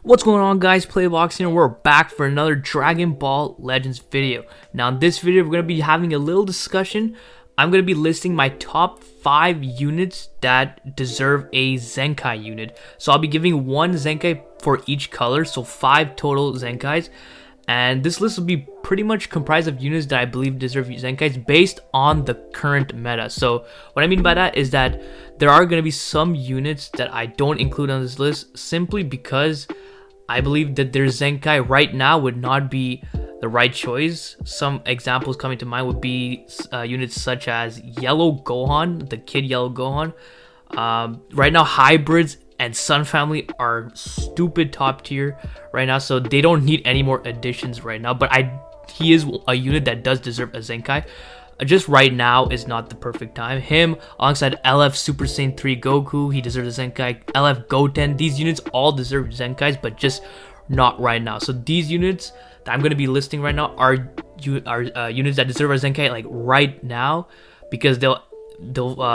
What's going on, guys? Playbox here, and we're back for another Dragon Ball Legends video. Now in this video we're going to be having a little discussion. I'm going to be listing my top 5 units that deserve a Zenkai unit. So I'll be giving one Zenkai for each color, so 5 total Zenkais. And this list will be pretty much comprised of units that I believe deserve Zenkais based on the current meta. So what I mean by that is that there are going to be some units that I don't include on this list simply because I believe that their Zenkai right now would not be the right choice. Some examples coming to mind would be units such as Yellow Gohan, the Kid Yellow Gohan. Right now, hybrids and Sun Family are stupid top tier right now, so they don't need any more additions right now. But he is a unit that does deserve a Zenkai. Just right now is not the perfect time. Him alongside LF Super Saiyan 3 Goku, he deserves a Zenkai. LF Goten, these units all deserve Zenkais, but just not right now. So these units that I'm going to be listing right now are units that deserve a Zenkai like right now, because they'll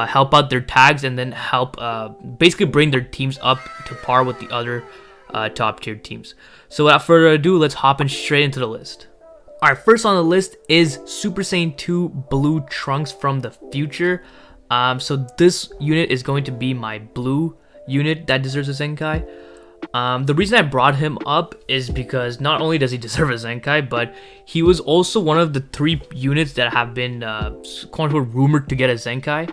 help out their tags and then help basically bring their teams up to par with the other top tier teams. So without further ado, let's hop in straight into the list. Alright, first on the list is Super Saiyan 2 Blue Trunks from the future. So this unit is going to be my blue unit that deserves a Zenkai. The reason I brought him up is because not only does he deserve a Zenkai, but he was also one of the 3 units that have been quote unquote rumored to get a Zenkai.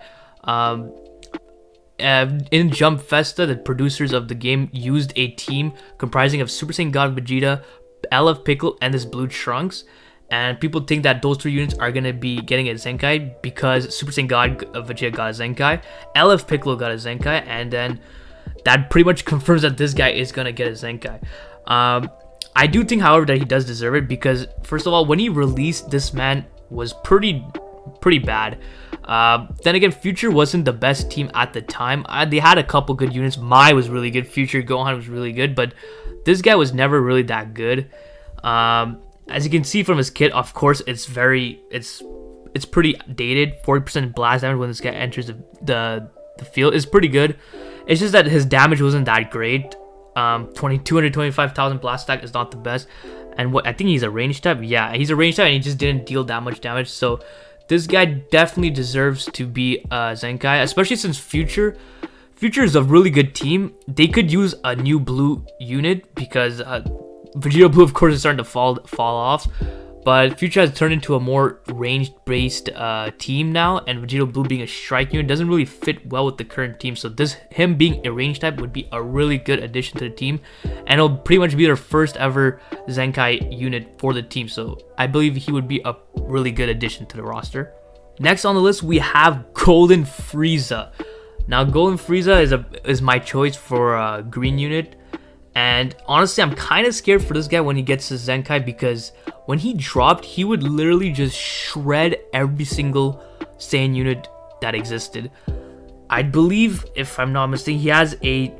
In Jump Festa, the producers of the game used a team comprising of Super Saiyan God Vegeta, LF Piccolo, and this Blue Trunks, and people think that those 3 units are gonna be getting a Zenkai because Super Saiyan God Vegeta got a Zenkai, LF Piccolo got a Zenkai, and then that pretty much confirms that this guy is gonna get a Zenkai. I do think, however, that he does deserve it because, first of all, when he released, this man was pretty bad. Then again, Future wasn't the best team at the time. They had a couple good units. Mai was really good. Future Gohan was really good, but this guy was never really that good. As you can see from his kit, of course, it's pretty dated. 40% blast damage when this guy enters the field is pretty good. It's just that his damage wasn't that great. 225,000 blast stack is not the best. And what I think he's a range type. Yeah, he's a range type, and he just didn't deal that much damage. So this guy definitely deserves to be a Zenkai, especially since Future is a really good team. They could use a new blue unit because Vegeta Blue, of course, is starting to fall off. But Future has turned into a more ranged-based team now, and Vegeta Blue being a strike unit doesn't really fit well with the current team. So him being a range type would be a really good addition to the team, and it'll pretty much be their first ever Zenkai unit for the team. So I believe he would be a really good addition to the roster. Next on the list, we have Golden Frieza. Now, Golden Frieza is my choice for a green unit. And honestly, I'm kind of scared for this guy when he gets his Zenkai, because when he dropped, he would literally just shred every single Saiyan unit that existed. I believe, if I'm not mistaken, he has a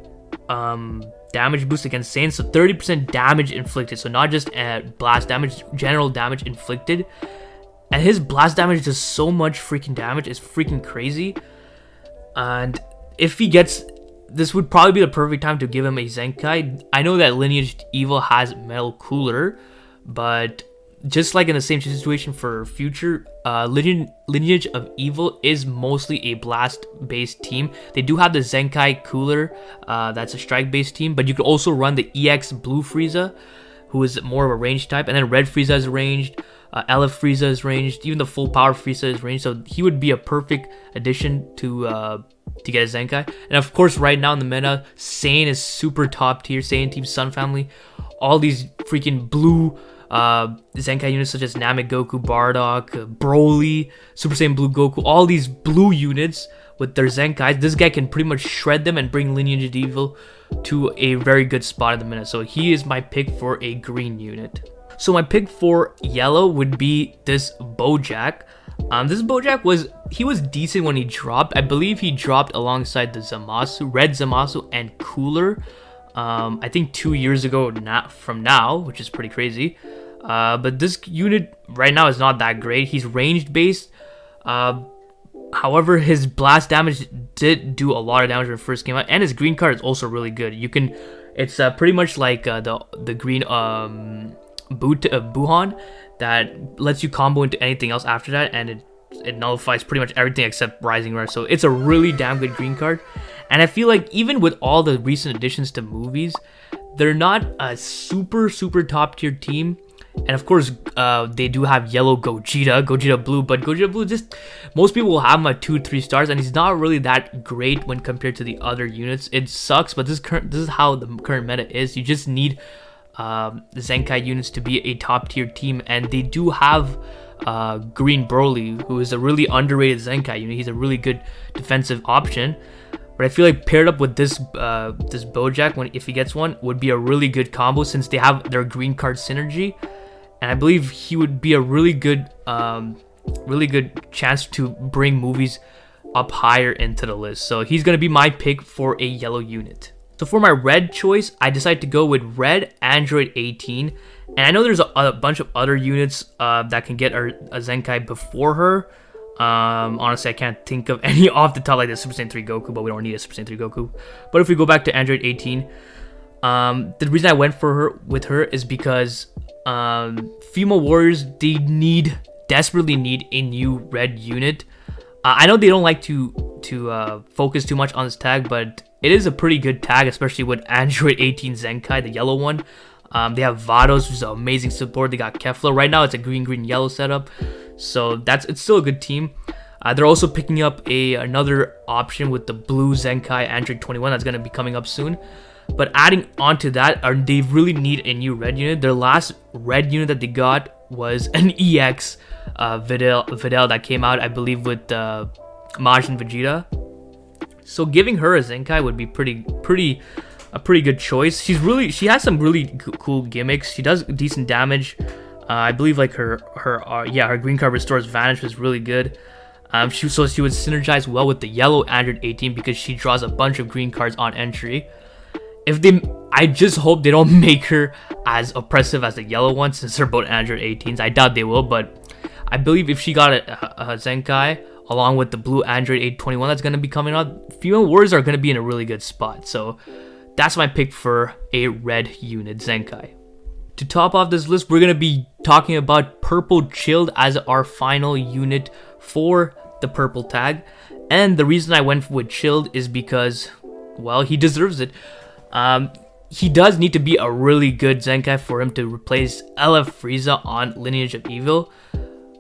damage boost against Saiyan, so 30% damage inflicted. So not just blast damage, general damage inflicted. And his blast damage does so much freaking damage, it's freaking crazy. And if he gets... this would probably be the perfect time to give him a Zenkai. I know that Lineage Evil has Metal Cooler, but just like in the same situation for Future, Lineage of Evil is mostly a blast-based team. They do have the Zenkai Cooler, that's a strike-based team, but you could also run the EX Blue Frieza, who is more of a range type, and then Red Frieza is ranged, LF Frieza is ranged, even the Full Power Frieza is ranged, so he would be a perfect addition to get a Zenkai. And of course, right now in the meta, Saiyan is super top tier. Saiyan Team, Sun Family, all these freaking blue Zenkai units such as Namek Goku, Bardock, Broly, Super Saiyan Blue Goku, all these blue units with their Zenkais, this guy can pretty much shred them and bring Lineage of Evil to a very good spot in the meta. So he is my pick for a green unit. So my pick for yellow would be this Bojack. This Bojack was decent when he dropped. I believe he dropped alongside the Zamasu, Red Zamasu, and Cooler. I think 2 years ago from now, which is pretty crazy. But this unit right now is not that great. He's ranged based. However, his blast damage did do a lot of damage when it first came out, and his green card is also really good. You can It's pretty much like the green Buhan that lets you combo into anything else after that, and it nullifies pretty much everything except Rising Rush. So it's a really damn good green card. And I feel like even with all the recent additions to movies, they're not a super top tier team. And of course, they do have yellow Gogeta Blue, but Gogeta Blue, just most people will have him at 2-3 stars, and he's not really that great when compared to the other units. It sucks, but this is how the current meta is. You just need Zenkai units to be a top tier team, and they do have Green Broly, who is a really underrated Zenkai unit. He's a really good defensive option. But I feel like paired up with this this Bojack, if he gets one, would be a really good combo since they have their green card synergy. And I believe he would be a really good chance to bring movies up higher into the list. So he's gonna be my pick for a yellow unit. So for my red choice, I decided to go with red Android 18. And I know there's a bunch of other units that can get a Zenkai before her. Honestly, I can't think of any off the top, like the Super Saiyan 3 Goku, but we don't need a Super Saiyan 3 Goku. But if we go back to Android 18, the reason I went for her is because female warriors, they desperately need a new red unit. I know they don't like to focus too much on this tag, but it is a pretty good tag, especially with Android 18 Zenkai, the yellow one. They have Vados, which is an amazing support. They got Kefla. Right now, it's a green yellow setup, so it's still a good team. They're also picking up another option with the blue Zenkai Android 21 that's gonna be coming up soon. But adding on to that, they really need a new red unit. Their last red unit that they got was an EX Videl that came out, I believe, with Majin Vegeta. So giving her a Zenkai would be a pretty good choice. She has some really cool gimmicks. She does decent damage. I believe like her green card restores Vanish was really good. She would synergize well with the yellow Android 18 because she draws a bunch of green cards on entry. I just hope they don't make her as oppressive as the yellow one, since they're both Android 18s. I doubt they will, but I believe if she got a Zenkai along with the blue Android 821 that's going to be coming out, female warriors are going to be in a really good spot. So that's my pick for a red unit Zenkai. To top off this list, we're going to be talking about Purple Chilled as our final unit for the purple tag. And the reason I went with Chilled is because, well, he deserves it. He does need to be a really good Zenkai for him to replace LF Frieza on Lineage of Evil.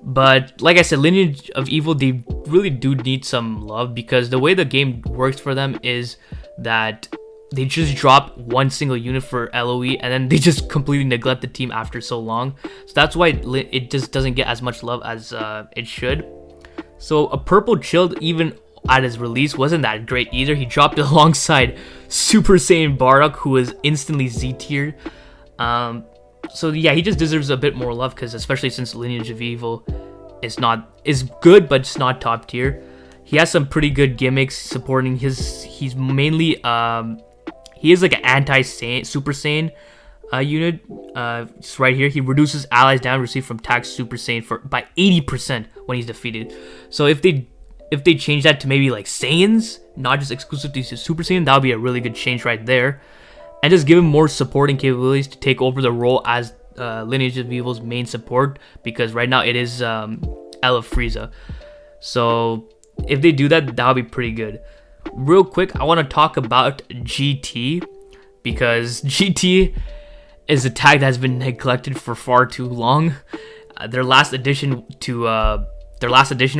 But like I said, Lineage of Evil, they really do need some love, because the way the game works for them is that they just drop one single unit for LOE and then they just completely neglect the team after so long. So that's why it just doesn't get as much love as it should. So a Purple Chilled, even at his release, wasn't that great either. He dropped it alongside Super Saiyan Bardock, who was instantly Z tier. So yeah, he just deserves a bit more love, because especially since Lineage of Evil is good, but it's not top tier. He has some pretty good gimmicks supporting he's mainly he is like an anti-Super Saiyan unit. It's right here. He reduces allies down received from attack Super Saiyan by 80% when he's defeated. So if they change that to maybe like Saiyans, not just exclusive to Super Saiyan, that would be a really good change right there. And just give him more supporting capabilities to take over the role as Lineage of Evil's main support, because right now it is LF Frieza. So if they do that, that would be pretty good. Real quick, I want to talk about GT, because GT is a tag that has been neglected for far too long. Their last addition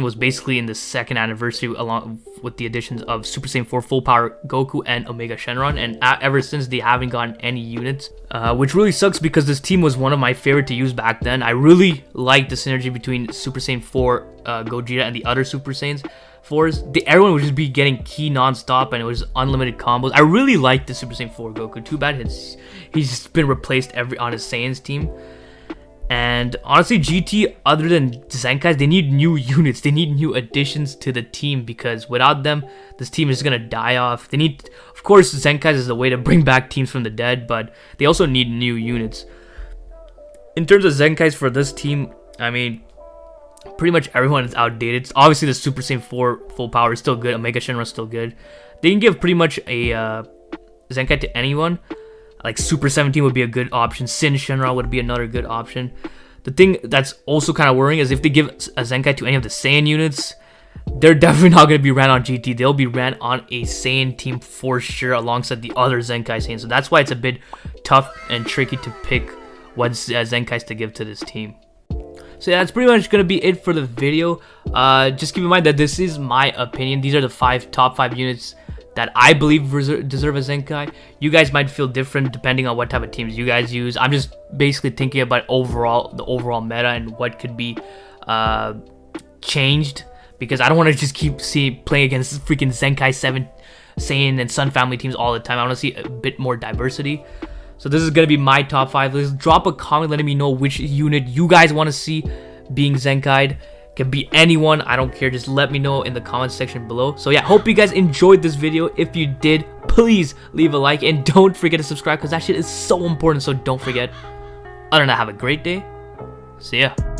was basically in the second anniversary, along with the additions of Super Saiyan 4 Full Power Goku and Omega Shenron, and ever since they haven't gotten any units, which really sucks, because this team was one of my favorite to use back then. I really liked the synergy between Super Saiyan 4 Gogeta and the other Super Saiyans 4s. Everyone would just be getting ki non-stop, and it was unlimited combos. I really liked the Super Saiyan 4 Goku. Too bad he's been replaced on his Saiyans team. And honestly, GT, other than Zenkais, they need new units. They need new additions to the team, because without them, this team is gonna die off. They need, of course, Zenkais is the way to bring back teams from the dead, but they also need new units. In terms of Zenkais for this team, I mean, pretty much everyone is outdated. Obviously, the Super Saiyan 4 Full Power is still good. Omega Shenron is still good. They can give pretty much a Zenkai to anyone. Like Super 17 would be a good option. Sin Shenron would be another good option. The thing that's also kind of worrying is if they give a Zenkai to any of the Saiyan units, they're definitely not going to be ran on GT. They'll be ran on a Saiyan team for sure alongside the other Zenkai Saiyans. So that's why it's a bit tough and tricky to pick what Zenkais to give to this team. So yeah, that's pretty much going to be it for the video. Just keep in mind that this is my opinion. These are the top 5 units that I believe deserve a Zenkai. You guys might feel different depending on what type of teams you guys use. I'm just basically thinking about the overall meta and what could be changed, because I don't want to just keep playing against freaking Zenkai 7 Saiyan and Sun family teams all the time. I want to see a bit more diversity. So this is going to be my top 5 list. Drop a comment letting me know which unit you guys want to see being Zenkai'd. Can be anyone, I don't care, just let me know in the comment section below. So yeah, hope you guys enjoyed this video. If you did, please leave a like and don't forget to subscribe, because that shit is so important, so don't forget. Other than that, have a great day. See ya.